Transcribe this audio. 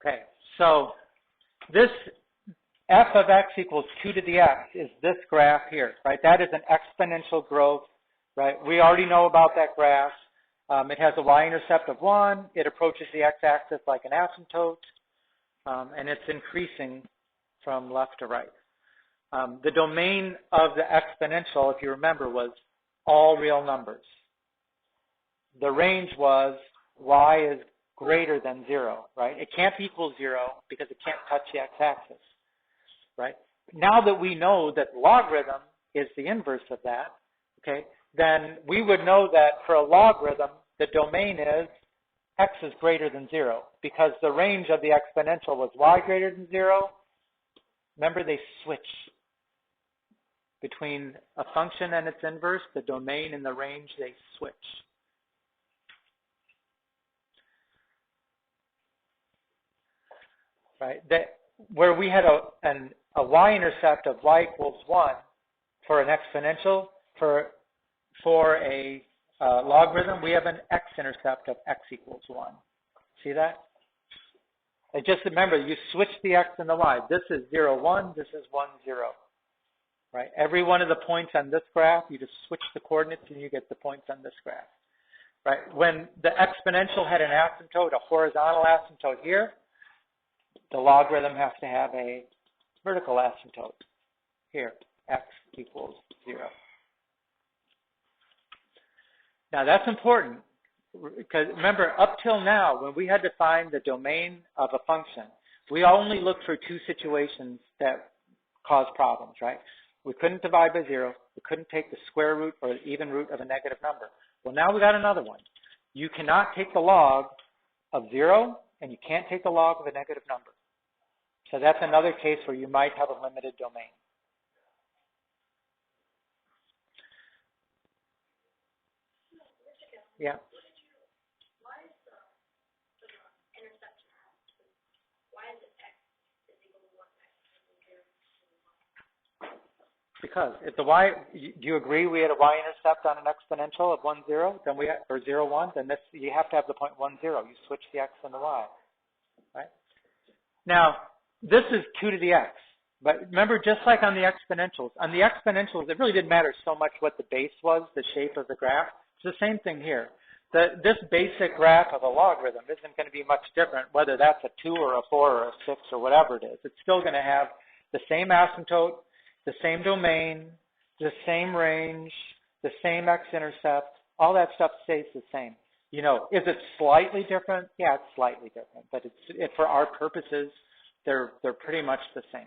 Okay, so this f of x equals 2 to the x is this graph here, right? That is an exponential growth, right? We already know about that graph. It has a y-intercept of 1. It approaches the x-axis like an asymptote, and it's increasing from left to right. The domain of the exponential, if you remember, was all real numbers. The range was y is greater than 0, right? It can't equal 0 because it can't touch the x-axis, right? Now that we know that logarithm is the inverse of that, okay, then we would know that for a logarithm, the domain is x is greater than 0 because the range of the exponential was y greater than 0. Remember, they switch between a function and its inverse, the domain and the range, they switch. Right? Where we had a y-intercept of y equals 1 for an exponential, for a logarithm, we have an x-intercept of x equals 1. See that? And just remember, you switch the x and the y. This is 0, 1. This is 1, 0. Right? Every one of the points on this graph, you just switch the coordinates and you get the points on this graph. Right? When the exponential had an asymptote, a horizontal asymptote here, the logarithm has to have a vertical asymptote here, x equals 0. Now that's important because remember, up till now, when we had to find the domain of a function, we only looked for two situations that cause problems, right? We couldn't divide by 0. We couldn't take the square root or the even root of a negative number. Well, now we got another one. You cannot take the log of 0, and you can't take the log of a negative number. So that's another case where you might have a limited domain. Yeah. Because if the y, do you agree we had a y-intercept on an exponential of 1, 0, then we have, or 0, 1, then this, you have to have the point 1, 0. You switch the x and the y, right? Now, this is 2 to the x. But remember, just like on the exponentials, it really didn't matter so much what the base was, the shape of the graph. It's the same thing here. This basic graph of a logarithm isn't going to be much different, whether that's a 2 or a 4 or a 6 or whatever it is. It's still going to have the same asymptote, the same domain, the same range, the same x-intercept. All that stuff stays the same. You know, is it slightly different? Yeah, it's slightly different. But for our purposes, they're pretty much the same.